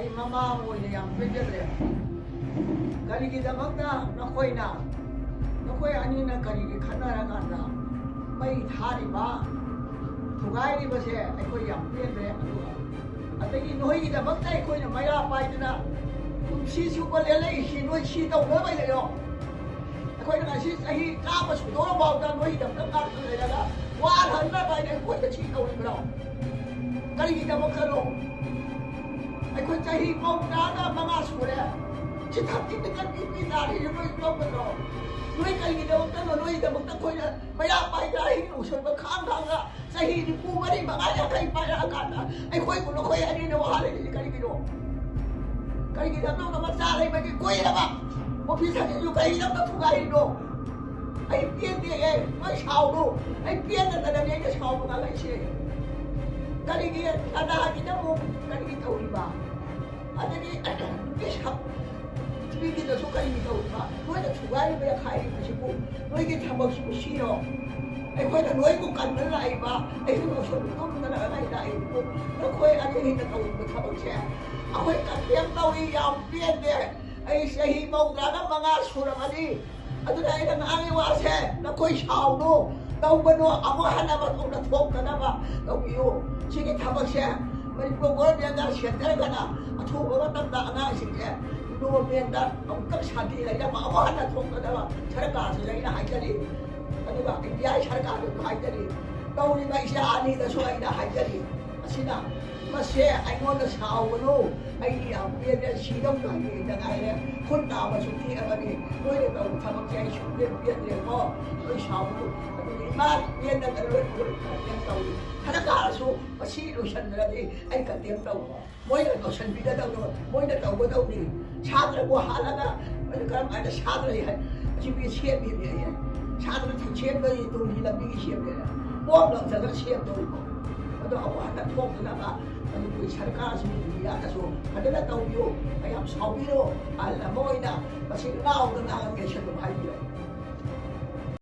ꯑꯩ ꯃꯃꯥ ꯑꯣꯏꯅ ꯌꯥꯝ ꯄꯦꯟꯖꯗ꯭ꯔꯦ ꯀꯔꯤꯒꯤꯗꯃꯛꯇ ꯅꯈꯣꯏ ꯑꯅꯤꯅ ꯀꯔꯤꯒꯤ ꯈꯟꯅꯔꯀꯥꯟꯗ ꯃꯩ ꯊꯥꯔꯤꯕ ꯊꯨꯒꯥꯏꯔꯤꯕꯁꯦ ꯑꯩꯈꯣꯏ ꯌꯥꯝ ꯄꯦꯟꯗ꯭ꯔꯦ ꯑꯗꯨꯒ ꯑꯗꯒꯤ ꯅꯣꯏꯒꯤꯗꯃꯛꯇ ꯑꯩꯈꯣꯏꯅ ꯃꯩꯔꯥ ꯄꯥꯏꯗꯅ ꯄꯨꯟꯁꯤ ꯆꯨꯞꯄ ꯂꯦꯜꯂꯛꯏꯁꯤ ꯅꯣꯏ ꯁꯤ ꯇꯧꯅꯕ ꯂꯩꯔꯣ ꯑꯩꯈꯣꯏꯅ ꯉꯁꯤ ꯆꯍꯤ ꯆꯥꯝꯃ ꯁꯨꯗꯣꯔꯐꯥꯎꯗ ꯅꯣꯏꯒꯤꯗꯃꯛꯇ ꯉꯥꯛꯇ ꯂꯩꯔꯒ ꯋꯥꯍꯟꯅꯕ ꯍꯥꯏꯅ ꯑꯩꯈꯣꯏꯗ ꯁꯤ ꯇꯧꯔꯤꯕ꯭ꯔꯣ ꯀꯔꯤꯒꯤꯗꯃꯛꯇꯅꯣ ꯑꯩꯈꯣꯏ ꯆꯍꯤ 65 ꯁꯨꯔꯦ ꯁꯤ ꯊꯥꯔꯇꯤꯐꯤꯀꯦꯠ ꯄꯤ ꯇꯥꯔꯤꯁꯦ ꯅꯣꯏ ꯂꯧꯒꯗ꯭ꯔꯣ ꯅꯣꯏ ꯀꯔꯤꯒꯤꯗꯃꯛꯇꯅꯣ ꯅꯣꯏꯒꯤꯗꯃꯛꯇ ꯑꯩꯈꯣꯏꯅ ꯃꯩꯔꯥ ꯄꯥꯏꯗ ꯑꯍꯤꯡ ꯅꯨꯡꯁꯟꯕ ꯈꯥꯡꯒ ꯆꯍꯤ 94 ꯄꯥꯏꯔꯛꯑꯀꯥꯟꯗ ꯑꯩꯈꯣꯏꯕꯨ ꯅꯈꯣꯏ ꯑꯅꯤꯅ ꯋꯥꯍꯜꯂꯤꯁꯤ ꯀꯔꯤꯒꯤꯅꯣ ꯀꯔꯤꯒꯤꯗꯃꯛꯇ ꯃꯆꯥ ꯂꯩꯕꯒꯤ ꯀꯣꯏꯔꯕ ꯑꯣꯐꯤꯁꯔꯁꯤꯡꯁꯨ ꯀꯔꯤꯒꯤꯗꯃꯛꯇ ꯊꯨꯒꯥꯏꯔꯤꯅꯣ ꯑꯩ ꯄꯦꯟꯗꯦ ꯅꯣꯏ ꯁꯥꯎꯅꯨ ꯑꯩ ꯄꯦꯟꯗꯗꯅꯅꯦ ꯑꯩꯅ ꯁꯥꯎꯕ ꯉꯥꯡꯂꯛꯏꯁꯦ ꯀꯔꯤꯒꯤ ꯀꯅꯥꯒꯤꯅ ꯑꯃꯨꯛ ꯀꯔꯤꯒꯤ ꯇꯧꯔꯤꯕ ꯑꯗꯒꯤ ꯄ꯭ꯔꯤꯊꯤꯕꯤꯒꯤꯗꯁꯨ ꯀꯔꯤꯒꯤ ꯇꯧꯔꯤꯕ ꯅꯣꯏꯅ ꯊꯨꯒꯥꯏꯔꯤꯕ ꯌꯥꯈꯥꯏꯔꯤꯕꯁꯤꯕꯨ ꯅꯣꯏꯒꯤ ꯊꯕꯛꯁꯤꯕꯨ ꯁꯤꯔꯣ ꯑꯩꯈꯣꯏꯅ ꯅꯣꯏꯕꯨ ꯀꯟꯗꯅ ꯂꯥꯛꯏꯕ ꯑꯩꯕꯨ ꯅꯣꯛꯁꯟ ꯇꯨꯝꯗꯅ ꯂꯥꯛꯏꯕꯨ ꯅꯈꯣꯏ ꯑꯅꯤꯅ ꯇꯧꯔꯤꯕ ꯊꯕꯛꯁꯦ ꯑꯩꯈꯣꯏ ꯀꯟꯗꯦꯝ ꯇꯧꯏ ꯌꯥꯝ ꯄꯦꯟꯗꯦ ꯑꯩ ꯆꯍꯤ 95 ꯁꯨꯔꯕꯅꯤ ꯑꯗꯨꯅ ꯑꯩꯅ ꯉꯥꯡꯉꯤ ꯋꯥꯁꯦ ꯅꯈꯣꯏ ꯁꯥꯎꯅꯨ ꯇꯧꯕꯅꯣ ꯑꯃꯨꯛ ꯍꯟꯅ ꯃꯇꯨꯡꯗ ꯊꯣꯛꯇꯅꯕ ꯇꯧꯕꯤꯌꯨ ꯁꯤꯒꯤ ꯊꯕꯛꯁꯦ ꯃꯅꯤꯄꯨꯔ ꯒꯣꯔꯃꯦꯟꯗ ꯁꯦꯟꯇꯔꯒꯅ ꯑꯊꯨꯕ ꯃꯇꯝꯗ ꯑꯉꯥꯡꯁꯤꯡꯁꯦ ꯒꯣꯔꯃꯦꯟꯗ ꯑꯃꯨꯛꯇꯪ ꯁꯥꯟꯇꯤ ꯂꯩꯅꯕ ꯑꯃꯨꯛ ꯍꯟꯅ ꯊꯣꯛꯇꯅꯕ ꯁꯔꯀꯥꯔꯁꯤꯗ ꯑꯩꯅ ꯍꯥꯏꯖꯔꯤ ꯑꯗꯨꯒ ꯏꯟꯗꯤꯌꯥꯒꯤ ꯁꯔꯀꯥꯔꯗꯁꯨ ꯍꯥꯏꯖꯔꯤ ꯇꯧꯔꯤꯕ ꯏꯆꯥ ꯑꯅꯤꯗꯁꯨ ꯑꯩꯅ ꯍꯥꯏꯖꯔꯤ ꯑꯁꯤꯅ ꯃꯁꯦ ꯑꯩꯉꯣꯟꯗ ꯁꯥꯎꯒꯅꯨ ꯑꯩꯗꯤ ꯌꯥꯝ ꯄꯦꯟꯗꯦ ꯁꯤꯗꯧꯅ ꯍꯌꯦꯡꯗ ꯉꯥꯏꯔꯦ ꯈꯨꯠ ꯅꯥꯕꯁꯨ ꯇꯦꯛꯑꯕꯅꯤ ꯅꯣꯏꯅ ꯇꯧꯕ ꯊꯕꯛꯁꯦ ꯑꯩ ꯁꯨꯡꯄꯦꯟ ꯄꯦꯟꯗ꯭ꯔꯦꯀꯣ ꯅꯣꯏ ꯁꯥꯎꯒꯅꯨ ꯑꯗꯨꯗꯤ ꯏꯃꯥ ꯄꯦꯟꯗꯅ ꯂꯣꯏ ꯀꯟꯗꯦꯝ ꯇꯧꯏ ꯁꯔꯀꯥꯔꯁꯨ ꯃꯁꯤ ꯂꯣꯏꯁꯤꯟꯗ꯭ꯔꯗꯤ ꯑꯩ ꯀꯟꯗꯦꯝ ꯇꯧꯕ ꯃꯣꯏꯅ ꯂꯣꯏꯁꯤꯟꯕꯤꯒꯗꯧꯅꯤ ꯃꯣꯏꯅ ꯇꯧꯒꯗꯧꯅꯤ ꯁꯥꯇ꯭ꯔꯕꯨ ꯍꯥꯜꯂꯒ ꯀꯔꯝ ꯍꯥꯏꯅ ꯁꯥꯇ꯭ꯔ ꯑꯁꯤꯒꯤ ꯁꯦꯝꯃꯤꯅꯦ ꯁꯥꯇ꯭ꯔ ꯁꯦꯝꯕꯒꯤ ꯇꯨꯡꯒꯤ ꯂꯝꯕꯤꯒꯤ ꯁꯦꯝꯃꯦꯅ ꯄꯣꯠ ꯂꯧꯁꯤꯜꯂꯒ ꯁꯦꯝꯗꯧꯔꯤꯀꯣ ꯑꯗꯣ ꯑꯃꯨꯛ ꯍꯟꯅ ꯊꯣꯛꯇꯅꯕ ꯃꯅꯤꯄꯨꯔꯤ ꯁꯔꯀꯥꯔꯁꯤꯡ ꯃꯤꯗꯤꯌꯥꯗꯁꯨ ꯐꯖꯅ ꯇꯧꯕꯤꯌꯨ ꯃꯌꯥꯝ ꯁꯥꯎꯕꯤꯔꯣ ꯑꯍꯜ ꯑꯃ ꯑꯣꯏꯅ ꯃꯁꯤ ꯉꯥꯎꯗ ꯉꯥꯡꯉꯒꯦ ꯍꯥꯏꯕꯤꯌꯨ